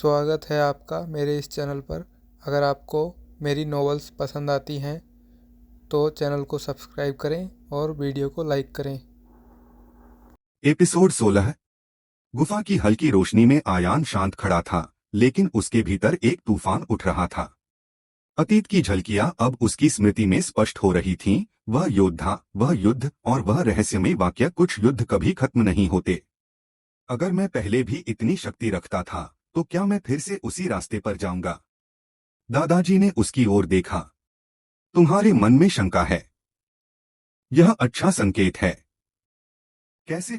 स्वागत है आपका मेरे इस चैनल पर। अगर आपको मेरी नॉवेल्स पसंद आती हैं तो चैनल को सब्सक्राइब करें और वीडियो को लाइक करें। एपिसोड 16। गुफा की हल्की रोशनी में आयान शांत खड़ा था, लेकिन उसके भीतर एक तूफान उठ रहा था। अतीत की झलकियां अब उसकी स्मृति में स्पष्ट हो रही थीं। वह योद्धा, वह युद्ध और वह रहस्यमय वाक्य, कुछ युद्ध कभी खत्म नहीं होते। अगर मैं पहले भी इतनी शक्ति रखता था तो क्या मैं फिर से उसी रास्ते पर जाऊंगा? दादाजी ने उसकी ओर देखा। तुम्हारे मन में शंका है। यह अच्छा संकेत है। कैसे?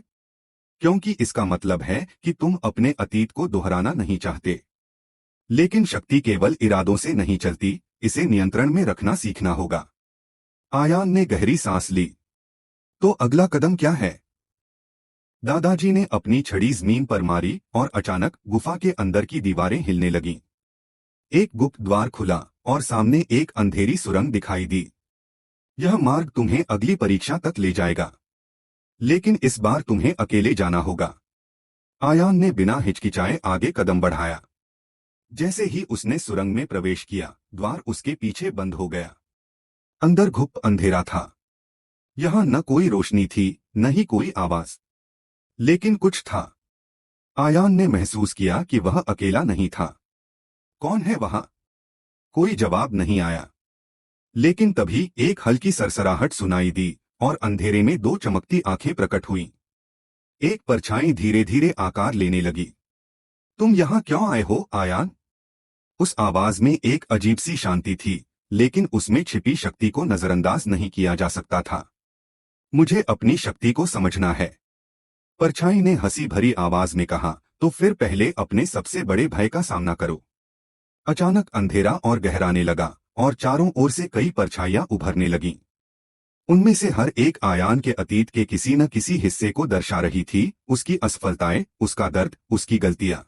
क्योंकि इसका मतलब है कि तुम अपने अतीत को दोहराना नहीं चाहते। लेकिन शक्ति केवल इरादों से नहीं चलती, इसे नियंत्रण में रखना सीखना होगा। आयान ने गहरी सांस ली। तो अगला कदम क्या है? दादाजी ने अपनी छड़ी जमीन पर मारी और अचानक गुफा के अंदर की दीवारें हिलने लगीं। एक गुप्त द्वार खुला और सामने एक अंधेरी सुरंग दिखाई दी। यह मार्ग तुम्हें अगली परीक्षा तक ले जाएगा, लेकिन इस बार तुम्हें अकेले जाना होगा। आयान ने बिना हिचकिचाए आगे कदम बढ़ाया। जैसे ही उसने सुरंग में प्रवेश किया, द्वार उसके पीछे बंद हो गया। अंदर घुप अंधेरा था। यहाँ न कोई रोशनी थी, न ही कोई आवाज, लेकिन कुछ था। आयान ने महसूस किया कि वह अकेला नहीं था। कौन है वहां? कोई जवाब नहीं आया। लेकिन तभी एक हल्की सरसराहट सुनाई दी और अंधेरे में दो चमकती आंखें प्रकट हुईं। एक परछाई धीरे धीरे आकार लेने लगी। तुम यहाँ क्यों आए हो, आयान? उस आवाज में एक अजीब सी शांति थी, लेकिन उसमें छिपी शक्ति को नजरअंदाज नहीं किया जा सकता था। मुझे अपनी शक्ति को समझना है, परछाई ने हंसी भरी आवाज में कहा। तो फिर पहले अपने सबसे बड़े भय का सामना करो। अचानक अंधेरा और गहराने लगा और चारों ओर से कई परछाइयां उभरने लगीं। उनमें से हर एक आयान के अतीत के किसी न किसी हिस्से को दर्शा रही थी, उसकी असफलताएं, उसका दर्द, उसकी गलतियां।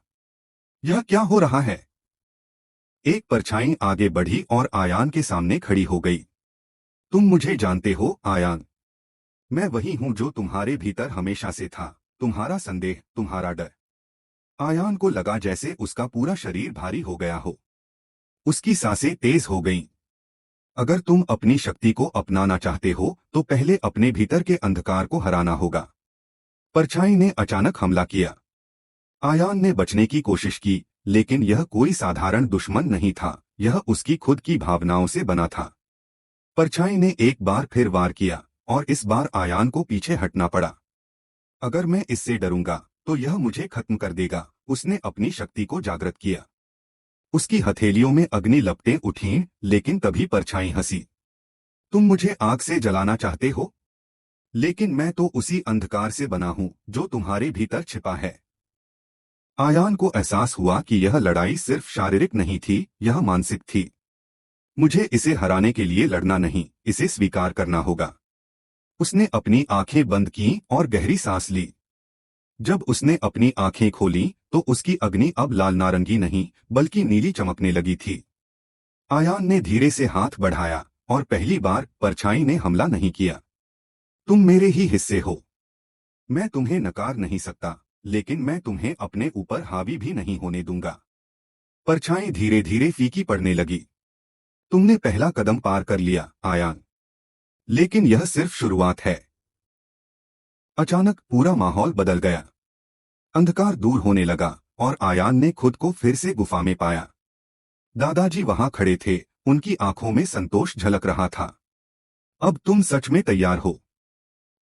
यह क्या हो रहा है? एक परछाई आगे बढ़ी और आयान के सामने खड़ी हो गई। तुम मुझे जानते हो, आयान? मैं वही हूं जो तुम्हारे भीतर हमेशा से था, तुम्हारा संदेह, तुम्हारा डर। आयान को लगा जैसे उसका पूरा शरीर भारी हो गया हो। उसकी सांसें तेज हो गईं। अगर तुम अपनी शक्ति को अपनाना चाहते हो तो पहले अपने भीतर के अंधकार को हराना होगा। परछाई ने अचानक हमला किया। आयान ने बचने की कोशिश की, लेकिन यह कोई साधारण दुश्मन नहीं था, यह उसकी खुद की भावनाओं से बना था। परछाई ने एक बार फिर वार किया और इस बार आयान को पीछे हटना पड़ा। अगर मैं इससे डरूंगा तो यह मुझे खत्म कर देगा, उसने अपनी शक्ति को जागृत किया। उसकी हथेलियों में अग्नि लपटें उठीं, लेकिन तभी परछाई हंसी। तुम मुझे आग से जलाना चाहते हो, लेकिन मैं तो उसी अंधकार से बना हूं जो तुम्हारे भीतर छिपा है। आयान को एहसास हुआ कि यह लड़ाई सिर्फ शारीरिक नहीं थी, यह मानसिक थी। मुझे इसे हराने के लिए लड़ना नहीं, इसे स्वीकार करना होगा। उसने अपनी आंखें बंद की और गहरी सांस ली। जब उसने अपनी आंखें खोली तो उसकी अग्नि अब लाल नारंगी नहीं बल्कि नीली चमकने लगी थी। आयान ने धीरे से हाथ बढ़ाया और पहली बार परछाई ने हमला नहीं किया। तुम मेरे ही हिस्से हो। मैं तुम्हें नकार नहीं सकता, लेकिन मैं तुम्हें अपने ऊपर हावी भी नहीं होने दूंगा। परछाई धीरे धीरे फीकी पड़ने लगी। तुमने पहला कदम पार कर लिया, आयान, लेकिन यह सिर्फ शुरुआत है। अचानक पूरा माहौल बदल गया। अंधकार दूर होने लगा और आयान ने खुद को फिर से गुफा में पाया। दादाजी वहां खड़े थे, उनकी आंखों में संतोष झलक रहा था। अब तुम सच में तैयार हो।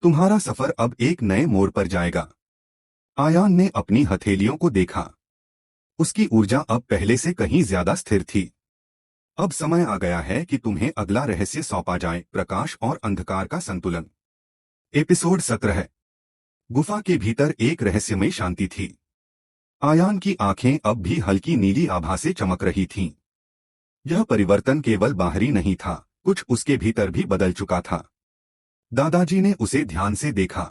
तुम्हारा सफर अब एक नए मोड़ पर जाएगा। आयान ने अपनी हथेलियों को देखा। उसकी ऊर्जा अब पहले से कहीं ज्यादा स्थिर थी। अब समय आ गया है कि तुम्हें अगला रहस्य सौंपा जाए, प्रकाश और अंधकार का संतुलन। एपिसोड 17। गुफा के भीतर एक रहस्यमय शांति थी। आयान की आंखें अब भी हल्की नीली आभा से चमक रही थीं। यह परिवर्तन केवल बाहरी नहीं था, कुछ उसके भीतर भी बदल चुका था। दादाजी ने उसे ध्यान से देखा।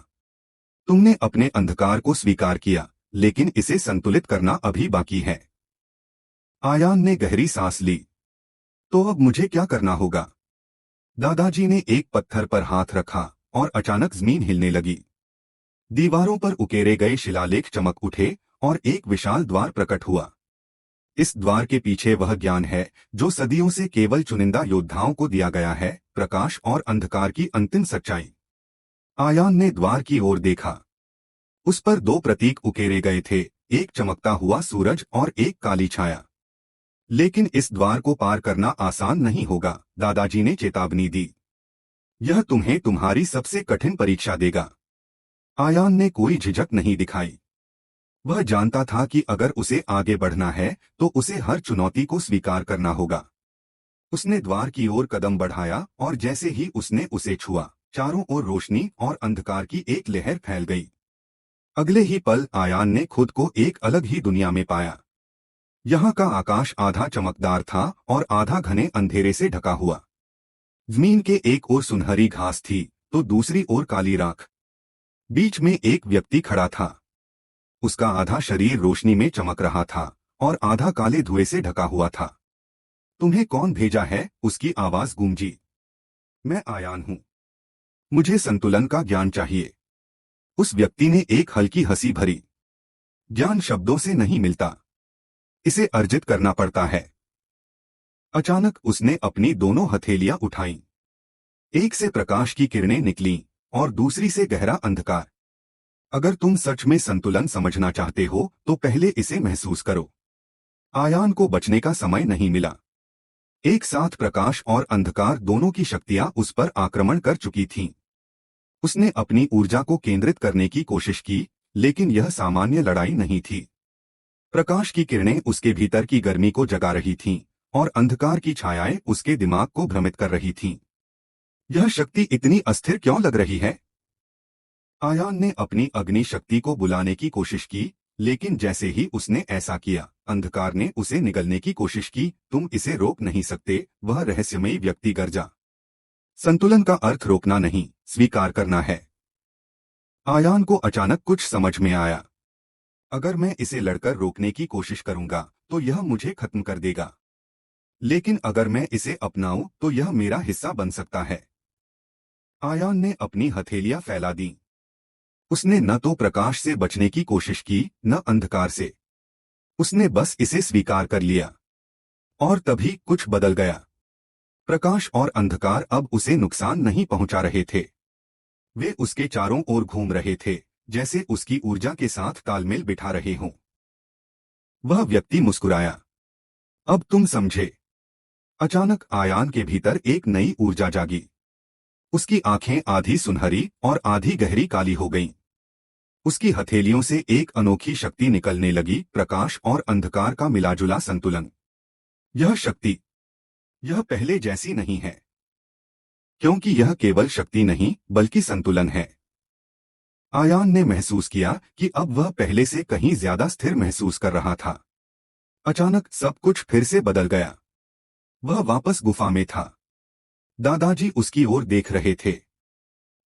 तुमने अपने अंधकार को स्वीकार किया, लेकिन इसे संतुलित करना अभी बाकी है। आयान ने गहरी सांस ली। तो अब मुझे क्या करना होगा? दादाजी ने एक पत्थर पर हाथ रखा और अचानक जमीन हिलने लगी। दीवारों पर उकेरे गए शिलालेख चमक उठे और एक विशाल द्वार प्रकट हुआ। इस द्वार के पीछे वह ज्ञान है जो सदियों से केवल चुनिंदा योद्धाओं को दिया गया है, प्रकाश और अंधकार की अंतिम सच्चाई। आयान ने द्वार की ओर देखा। उस पर दो प्रतीक उकेरे गए थे, एक चमकता हुआ सूरज और एक काली छाया। लेकिन इस द्वार को पार करना आसान नहीं होगा, दादाजी ने चेतावनी दी। यह तुम्हें तुम्हारी सबसे कठिन परीक्षा देगा। आयान ने कोई झिझक नहीं दिखाई। वह जानता था कि अगर उसे आगे बढ़ना है तो उसे हर चुनौती को स्वीकार करना होगा। उसने द्वार की ओर कदम बढ़ाया और जैसे ही उसने उसे छुआ, चारों ओर रोशनी और अंधकार की एक लहर फैल गई। अगले ही पल आयान ने खुद को एक अलग ही दुनिया में पाया। यहाँ का आकाश आधा चमकदार था और आधा घने अंधेरे से ढका हुआ। जमीन के एक ओर सुनहरी घास थी तो दूसरी ओर काली राख। बीच में एक व्यक्ति खड़ा था। उसका आधा शरीर रोशनी में चमक रहा था और आधा काले धुएं से ढका हुआ था। तुम्हें कौन भेजा है? उसकी आवाज गूंजी। मैं आयान हूं। मुझे संतुलन का ज्ञान चाहिए। उस व्यक्ति ने एक हल्की हंसी भरी। ज्ञान शब्दों से नहीं मिलता, इसे अर्जित करना पड़ता है। अचानक उसने अपनी दोनों हथेलियां उठाईं। एक से प्रकाश की किरणें निकलीं और दूसरी से गहरा अंधकार। अगर तुम सच में संतुलन समझना चाहते हो तो पहले इसे महसूस करो। आयान को बचने का समय नहीं मिला। एक साथ प्रकाश और अंधकार दोनों की शक्तियां उस पर आक्रमण कर चुकी थीं। उसने अपनी ऊर्जा को केंद्रित करने की कोशिश की, लेकिन यह सामान्य लड़ाई नहीं थी। प्रकाश की किरणें उसके भीतर की गर्मी को जगा रही थीं और अंधकार की छायाएं उसके दिमाग को भ्रमित कर रही थीं। यह शक्ति इतनी अस्थिर क्यों लग रही है? आयान ने अपनी अग्नि शक्ति को बुलाने की कोशिश की, लेकिन जैसे ही उसने ऐसा किया, अंधकार ने उसे निगलने की कोशिश की। तुम इसे रोक नहीं सकते, वह रहस्यमयी व्यक्ति गरजा। संतुलन का अर्थ रोकना नहीं, स्वीकार करना है। आयान को अचानक कुछ समझ में आया। अगर मैं इसे लड़कर रोकने की कोशिश करूंगा तो यह मुझे खत्म कर देगा, लेकिन अगर मैं इसे अपनाऊं तो यह मेरा हिस्सा बन सकता है। आयान ने अपनी हथेलियां फैला दी। उसने न तो प्रकाश से बचने की कोशिश की, न अंधकार से। उसने बस इसे स्वीकार कर लिया। और तभी कुछ बदल गया। प्रकाश और अंधकार अब उसे नुकसान नहीं पहुंचा रहे थे। वे उसके चारों ओर घूम रहे थे, जैसे उसकी ऊर्जा के साथ तालमेल बिठा रहे हों। वह व्यक्ति मुस्कुराया। अब तुम समझे। अचानक आयान के भीतर एक नई ऊर्जा जागी। उसकी आंखें आधी सुनहरी और आधी गहरी काली हो गईं। उसकी हथेलियों से एक अनोखी शक्ति निकलने लगी, प्रकाश और अंधकार का मिलाजुला संतुलन। यह शक्ति, यह पहले जैसी नहीं है, क्योंकि यह केवल शक्ति नहीं बल्कि संतुलन है। आयान ने महसूस किया कि अब वह पहले से कहीं ज्यादा स्थिर महसूस कर रहा था। अचानक सब कुछ फिर से बदल गया। वह वापस गुफा में था। दादाजी उसकी ओर देख रहे थे।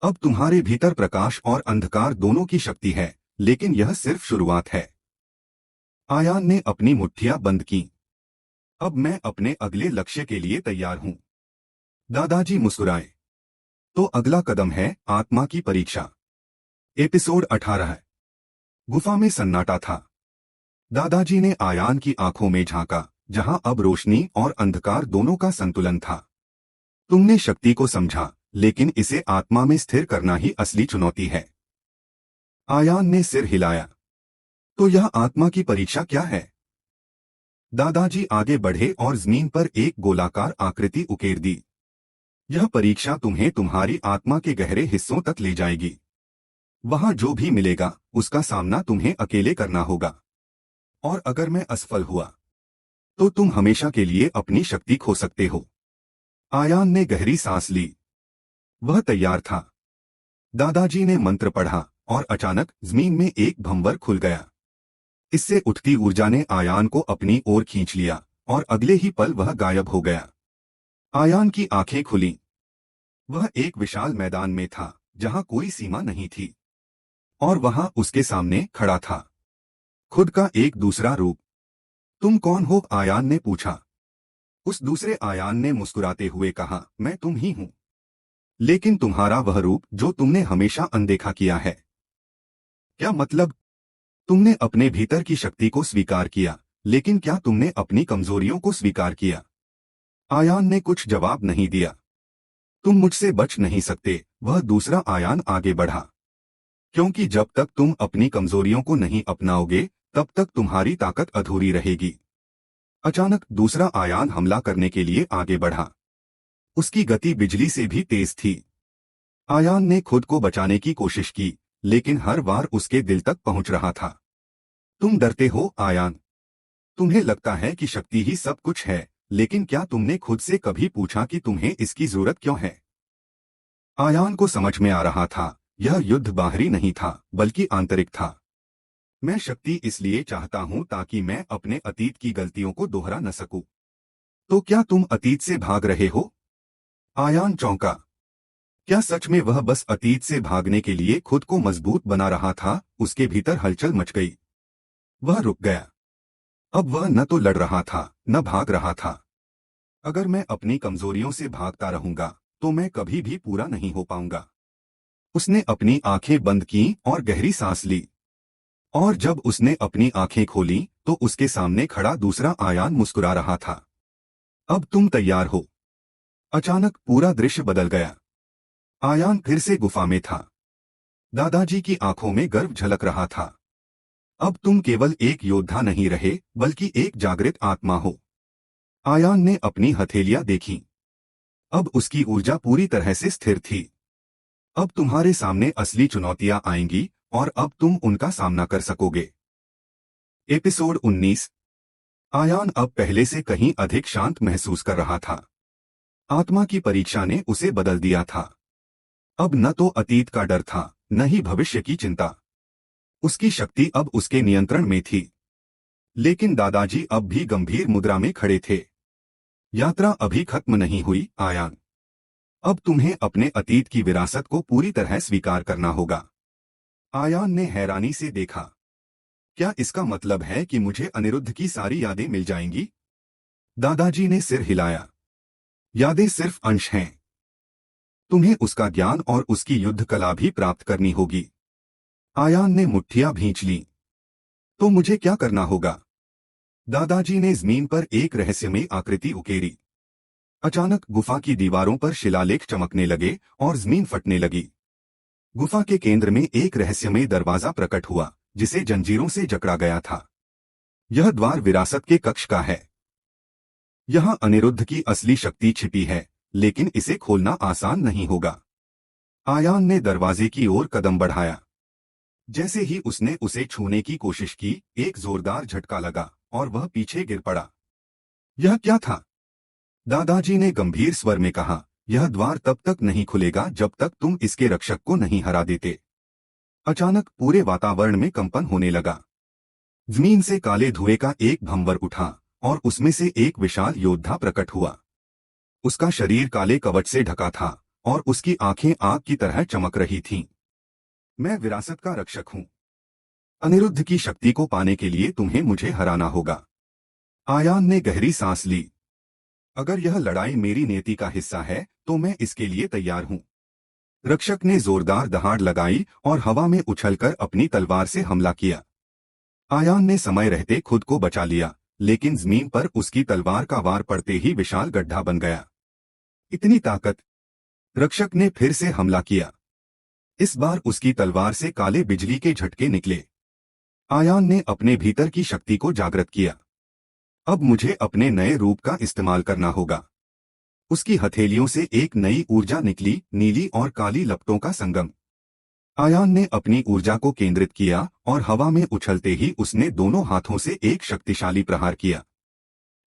अब तुम्हारे भीतर प्रकाश और अंधकार दोनों की शक्ति है, लेकिन यह सिर्फ शुरुआत है। आयान ने अपनी मुट्ठियां बंद की। अब मैं अपने अगले लक्ष्य के लिए तैयार हूं। दादाजी मुस्कुराए। तो अगला कदम है आत्मा की परीक्षा। एपिसोड 18। गुफा में सन्नाटा था। दादाजी ने आयान की आंखों में झांका, जहां अब रोशनी और अंधकार दोनों का संतुलन था। तुमने शक्ति को समझा, लेकिन इसे आत्मा में स्थिर करना ही असली चुनौती है। आयान ने सिर हिलाया। तो यह आत्मा की परीक्षा क्या है? दादाजी आगे बढ़े और जमीन पर एक गोलाकार आकृति उकेर दी। यह परीक्षा तुम्हें तुम्हारी आत्मा के गहरे हिस्सों तक ले जाएगी। वहां जो भी मिलेगा उसका सामना तुम्हें अकेले करना होगा। और अगर मैं असफल हुआ तो तुम हमेशा के लिए अपनी शक्ति खो सकते हो। आयान ने गहरी सांस ली। वह तैयार था। दादाजी ने मंत्र पढ़ा और अचानक जमीन में एक भंवर खुल गया। इससे उठती ऊर्जा ने आयान को अपनी ओर खींच लिया और अगले ही पल वह गायब हो गया। आयान की आंखें खुलीं। वह एक विशाल मैदान में था जहां कोई सीमा नहीं थी। और वहां उसके सामने खड़ा था खुद का एक दूसरा रूप। तुम कौन हो? आयान ने पूछा। उस दूसरे आयान ने मुस्कुराते हुए कहा, मैं तुम ही हूं, लेकिन तुम्हारा वह रूप जो तुमने हमेशा अनदेखा किया है। क्या मतलब? तुमने अपने भीतर की शक्ति को स्वीकार किया, लेकिन क्या तुमने अपनी कमजोरियों को स्वीकार किया? आयान ने कुछ जवाब नहीं दिया। तुम मुझसे बच नहीं सकते, वह दूसरा आयान आगे बढ़ा। क्योंकि जब तक तुम अपनी कमजोरियों को नहीं अपनाओगे, तब तक तुम्हारी ताकत अधूरी रहेगी। अचानक दूसरा आयान हमला करने के लिए आगे बढ़ा। उसकी गति बिजली से भी तेज थी। आयान ने खुद को बचाने की कोशिश की, लेकिन हर बार उसके दिल तक पहुंच रहा था। तुम डरते हो आयान। तुम्हें लगता है कि शक्ति ही सब कुछ है, लेकिन क्या तुमने खुद से कभी पूछा कि तुम्हें इसकी जरूरत क्यों है? आयान को समझ में आ रहा था, यह युद्ध बाहरी नहीं था, बल्कि आंतरिक था। मैं शक्ति इसलिए चाहता हूं ताकि मैं अपने अतीत की गलतियों को दोहरा न सकूं। तो क्या तुम अतीत से भाग रहे हो? आयान चौंका। क्या सच में वह बस अतीत से भागने के लिए खुद को मजबूत बना रहा था? उसके भीतर हलचल मच गई। वह रुक गया। अब वह न तो लड़ रहा था, न भाग रहा था। अगर मैं अपनी कमजोरियों से भागता रहूंगा, तो मैं कभी भी पूरा नहीं हो पाऊंगा। उसने अपनी आंखें बंद की और गहरी सांस ली। और जब उसने अपनी आंखें खोली, तो उसके सामने खड़ा दूसरा आयान मुस्कुरा रहा था। अब तुम तैयार हो? अचानक पूरा दृश्य बदल गया। आयान फिर से गुफा में था। दादाजी की आंखों में गर्व झलक रहा था। अब तुम केवल एक योद्धा नहीं रहे, बल्कि एक जागृत आत्मा हो। आयान ने अपनी हथेलियां देखी। अब उसकी ऊर्जा पूरी तरह से स्थिर थी। अब तुम्हारे सामने असली चुनौतियां आएंगी, और अब तुम उनका सामना कर सकोगे। एपिसोड 19। आयान अब पहले से कहीं अधिक शांत महसूस कर रहा था। आत्मा की परीक्षा ने उसे बदल दिया था। अब न तो अतीत का डर था, न ही भविष्य की चिंता। उसकी शक्ति अब उसके नियंत्रण में थी। लेकिन दादाजी अब भी गंभीर मुद्रा में खड़े थे। यात्रा अभी खत्म नहीं हुई आयान। अब तुम्हें अपने अतीत की विरासत को पूरी तरह स्वीकार करना होगा। आयान ने हैरानी से देखा। क्या इसका मतलब है कि मुझे अनिरुद्ध की सारी यादें मिल जाएंगी? दादाजी ने सिर हिलाया। यादें सिर्फ अंश हैं। तुम्हें उसका ज्ञान और उसकी युद्ध कला भी प्राप्त करनी होगी। आयान ने मुट्ठियां भींच ली। तो मुझे क्या करना होगा? दादाजी ने जमीन पर एक रहस्यमय आकृति उकेरी। अचानक गुफा की दीवारों पर शिलालेख चमकने लगे और जमीन फटने लगी। गुफा के केंद्र में एक रहस्यमय दरवाजा प्रकट हुआ, जिसे जंजीरों से जकड़ा गया था। यह द्वार विरासत के कक्ष का है। यहाँ अनिरुद्ध की असली शक्ति छिपी है, लेकिन इसे खोलना आसान नहीं होगा। आयान ने दरवाजे की ओर कदम बढ़ाया। जैसे ही उसने उसे छूने की कोशिश की, एक जोरदार झटका लगा और वह पीछे गिर पड़ा। यह क्या था? दादाजी ने गंभीर स्वर में कहा, यह द्वार तब तक नहीं खुलेगा जब तक तुम इसके रक्षक को नहीं हरा देते। अचानक पूरे वातावरण में कंपन होने लगा। जमीन से काले धुएं का एक भंवर उठा और उसमें से एक विशाल योद्धा प्रकट हुआ। उसका शरीर काले कवच से ढका था और उसकी आंखें आग की तरह चमक रही थीं। मैं विरासत का रक्षक हूं। अनिरुद्ध की शक्ति को पाने के लिए तुम्हें मुझे हराना होगा। आयान ने गहरी सांस ली। अगर यह लड़ाई मेरी नियति का हिस्सा है, तो मैं इसके लिए तैयार हूं। रक्षक ने जोरदार दहाड़ लगाई और हवा में उछलकर अपनी तलवार से हमला किया। आयान ने समय रहते खुद को बचा लिया, लेकिन जमीन पर उसकी तलवार का वार पड़ते ही विशाल गड्ढा बन गया। इतनी ताकत! रक्षक ने फिर से हमला किया। इस बार उसकी तलवार से काले बिजली के झटके निकले। आयान ने अपने भीतर की शक्ति को जागृत किया। अब मुझे अपने नए रूप का इस्तेमाल करना होगा। उसकी हथेलियों से एक नई ऊर्जा निकली, नीली और काली लपटों का संगम। आयान ने अपनी ऊर्जा को केंद्रित किया और हवा में उछलते ही उसने दोनों हाथों से एक शक्तिशाली प्रहार किया।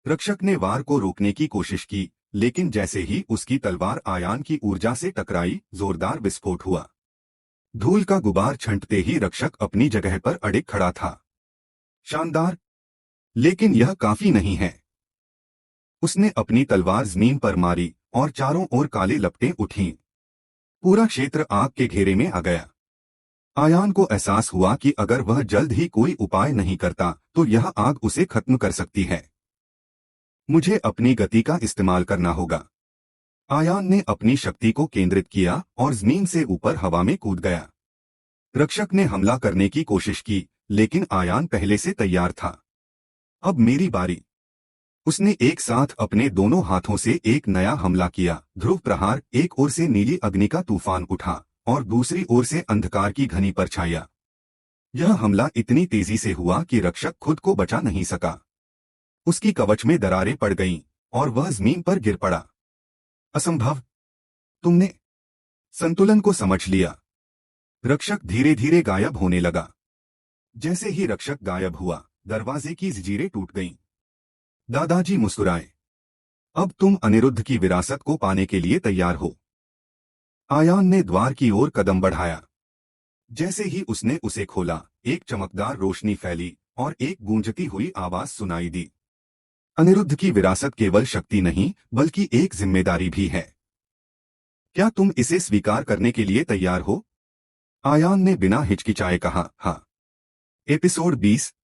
रक्षक ने वार को रोकने की कोशिश की, लेकिन जैसे ही उसकी तलवार आयान की ऊर्जा से टकराई, जोरदार विस्फोट हुआ। धूल का गुबार छंटते ही रक्षक अपनी जगह पर अड़िग खड़ा था। शानदार! लेकिन यह काफी नहीं है। उसने अपनी तलवार जमीन पर मारी और चारों ओर काले लपटें उठीं। पूरा क्षेत्र आग के घेरे में आ गया। आयान को एहसास हुआ कि अगर वह जल्द ही कोई उपाय नहीं करता, तो यह आग उसे खत्म कर सकती है। मुझे अपनी गति का इस्तेमाल करना होगा। आयान ने अपनी शक्ति को केंद्रित किया और जमीन से ऊपर हवा में कूद गया। रक्षक ने हमला करने की कोशिश की, लेकिन आयान पहले से तैयार था। अब मेरी बारी। उसने एक साथ अपने दोनों हाथों से एक नया हमला किया। ध्रुव प्रहार। एक ओर से नीली अग्नि का तूफान उठा और दूसरी ओर से अंधकार की घनी परछाइयां। यह हमला इतनी तेजी से हुआ कि रक्षक खुद को बचा नहीं सका। उसकी कवच में दरारें पड़ गईं और वह जमीन पर गिर पड़ा। असंभव। तुमने संतुलन को समझ लिया। रक्षक धीरे धीरे गायब होने लगा। जैसे ही रक्षक गायब हुआ, दरवाजे की जंजीरें टूट गईं। दादाजी मुस्कुराए। अब तुम अनिरुद्ध की विरासत को पाने के लिए तैयार हो। आयान ने द्वार की ओर कदम बढ़ाया। जैसे ही उसने उसे खोला, एक चमकदार रोशनी फैली और एक गूंजती हुई आवाज सुनाई दी। अनिरुद्ध की विरासत केवल शक्ति नहीं, बल्कि एक जिम्मेदारी भी है। क्या तुम इसे स्वीकार करने के लिए तैयार हो? आयान ने बिना हिचकिचाए कहा, हाँ। एपिसोड 20।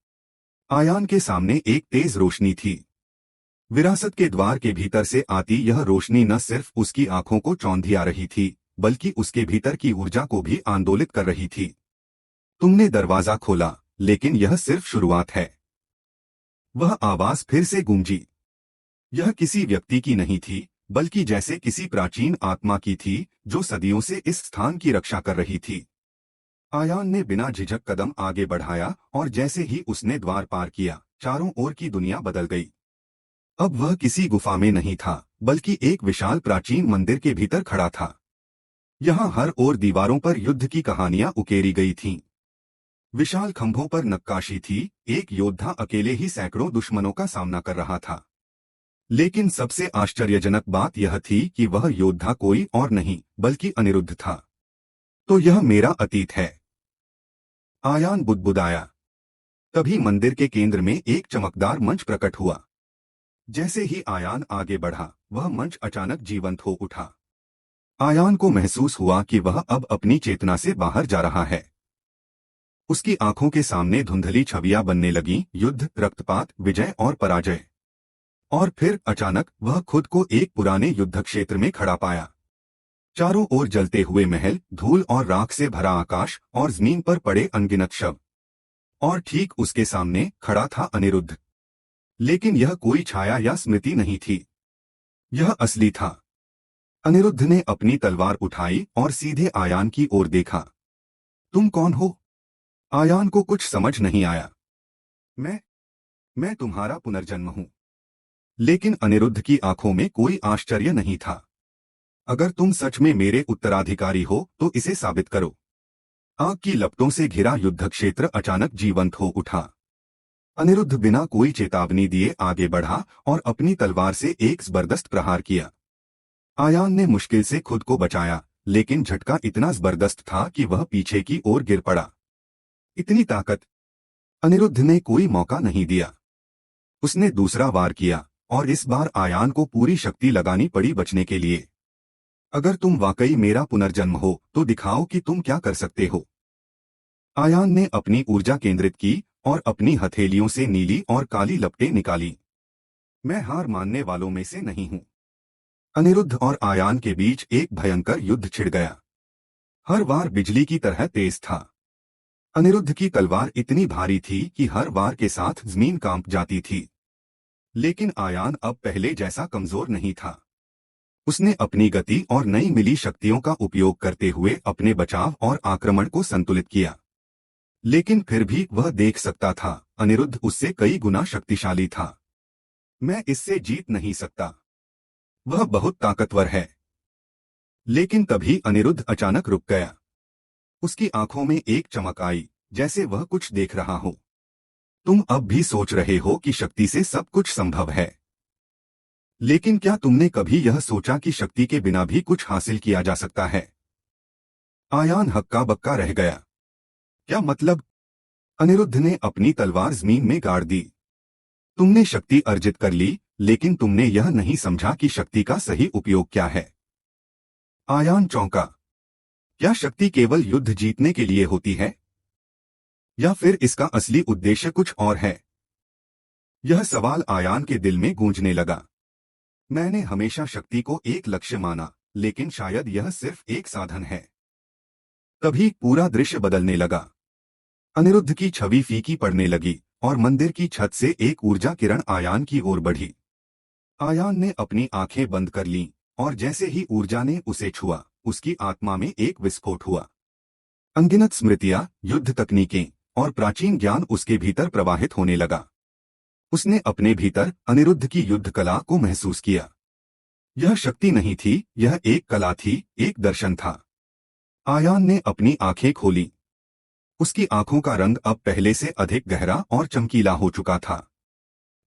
आयान के सामने एक तेज रोशनी थी। विरासत के द्वार के भीतर से आती यह रोशनी न सिर्फ उसकी आंखों को चौंधिया रही थी, बल्कि उसके भीतर की ऊर्जा को भी आंदोलित कर रही थी। तुमने दरवाजा खोला, लेकिन यह सिर्फ शुरुआत है। वह आवाज फिर से गूंजी। यह किसी व्यक्ति की नहीं थी, बल्कि जैसे किसी प्राचीन आत्मा की थी, जो सदियों से इस स्थान की रक्षा कर रही थी। आयान ने बिना झिझक कदम आगे बढ़ाया और जैसे ही उसने द्वार पार किया, चारों ओर की दुनिया बदल गई। अब वह किसी गुफा में नहीं था, बल्कि एक विशाल प्राचीन मंदिर के भीतर खड़ा था। यहाँ हर ओर दीवारों पर युद्ध की कहानियां उकेरी गई थीं। विशाल खंभों पर नक्काशी थी, एक योद्धा अकेले ही सैकड़ों दुश्मनों का सामना कर रहा था। लेकिन सबसे आश्चर्यजनक बात यह थी कि वह योद्धा कोई और नहीं, बल्कि अनिरुद्ध था। तो यह मेरा अतीत है, आयान बुदबुदाया। तभी मंदिर के केंद्र में एक चमकदार मंच प्रकट हुआ। जैसे ही आयान आगे बढ़ा, वह मंच अचानक जीवंत हो उठा। आयान को महसूस हुआ कि वह अब अपनी चेतना से बाहर जा रहा है। उसकी आंखों के सामने धुंधली छवियां बनने लगीं, युद्ध, रक्तपात, विजय और पराजय। और फिर अचानक वह खुद को एक पुराने युद्ध क्षेत्र में खड़ा पाया। चारों ओर जलते हुए महल, धूल और राख से भरा आकाश और जमीन पर पड़े अनगिनत शव। और ठीक उसके सामने खड़ा था अनिरुद्ध। लेकिन यह कोई छाया या स्मृति नहीं थी, यह असली था। अनिरुद्ध ने अपनी तलवार उठाई और सीधे आयान की ओर देखा। तुम कौन हो? आयान को कुछ समझ नहीं आया। मैं तुम्हारा पुनर्जन्म हूं। लेकिन अनिरुद्ध की आंखों में कोई आश्चर्य नहीं था। अगर तुम सच में मेरे उत्तराधिकारी हो तो इसे साबित करो। आग की लपटों से घिरा युद्ध क्षेत्र अचानक जीवंत हो उठा। अनिरुद्ध बिना कोई चेतावनी दिए आगे बढ़ा और अपनी तलवार से एक जबरदस्त प्रहार किया। आयान ने मुश्किल से खुद को बचाया, लेकिन झटका इतना जबरदस्त था कि वह पीछे की ओर गिर पड़ा। इतनी ताकत! अनिरुद्ध ने कोई मौका नहीं दिया। उसने दूसरा वार किया और इस बार आयान को पूरी शक्ति लगानी पड़ी बचने के लिए। अगर तुम वाकई मेरा पुनर्जन्म हो तो दिखाओ कि तुम क्या कर सकते हो। आयान ने अपनी ऊर्जा केंद्रित की और अपनी हथेलियों से नीली और काली लपटें निकाली। मैं हार मानने वालों में से नहीं हूं। अनिरुद्ध और आयान के बीच एक भयंकर युद्ध छिड़ गया। हर वार बिजली की तरह तेज था। अनिरुद्ध की तलवार इतनी भारी थी कि हर वार के साथ जमीन कांप जाती थी। लेकिन आयान अब पहले जैसा कमजोर नहीं था। उसने अपनी गति और नई मिली शक्तियों का उपयोग करते हुए अपने बचाव और आक्रमण को संतुलित किया। लेकिन फिर भी वह देख सकता था, अनिरुद्ध उससे कई गुना शक्तिशाली था। मैं इससे जीत नहीं सकता। वह बहुत ताकतवर है। लेकिन तभी अनिरुद्ध अचानक रुक गया। उसकी आंखों में एक चमक आई, जैसे वह कुछ देख रहा हो। तुम अब भी सोच रहे हो कि शक्ति से सब कुछ संभव है। लेकिन क्या तुमने कभी यह सोचा कि शक्ति के बिना भी कुछ हासिल किया जा सकता है? आयान हक्का बक्का रह गया। क्या मतलब? अनिरुद्ध ने अपनी तलवार जमीन में गाड़ दी। तुमने शक्ति अर्जित कर ली, लेकिन तुमने यह नहीं समझा कि शक्ति का सही उपयोग क्या है। आयान चौंका। क्या शक्ति केवल युद्ध जीतने के लिए होती है? या फिर इसका असली उद्देश्य कुछ और है? यह सवाल आयान के दिल में गूंजने लगा। मैंने हमेशा शक्ति को एक लक्ष्य माना, लेकिन शायद यह सिर्फ एक साधन है। तभी पूरा दृश्य बदलने लगा। अनिरुद्ध की छवि फीकी पड़ने लगी और मंदिर की छत से एक ऊर्जा किरण आयान की ओर बढ़ी। आयान ने अपनी आंखें बंद कर लीं, और जैसे ही ऊर्जा ने उसे छुआ, उसकी आत्मा में एक विस्फोट हुआ। अनगिनत स्मृतियां, युद्ध तकनीकें और प्राचीन ज्ञान उसके भीतर प्रवाहित होने लगा। उसने अपने भीतर अनिरुद्ध की युद्ध कला को महसूस किया। यह शक्ति नहीं थी, यह एक कला थी, एक दर्शन था। आयान ने अपनी आंखें खोली। उसकी आंखों का रंग अब पहले से अधिक गहरा और चमकीला हो चुका था।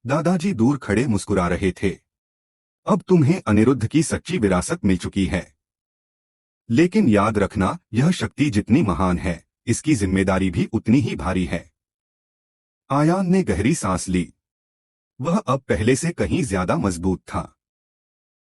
दादाजी दूर खड़े मुस्कुरा रहे थे। अब तुम्हें अनिरुद्ध की सच्ची विरासत मिल चुकी है। लेकिन याद रखना, यह शक्ति जितनी महान है, इसकी जिम्मेदारी भी उतनी ही भारी है। आयान ने गहरी सांस ली। वह अब पहले से कहीं ज्यादा मजबूत था।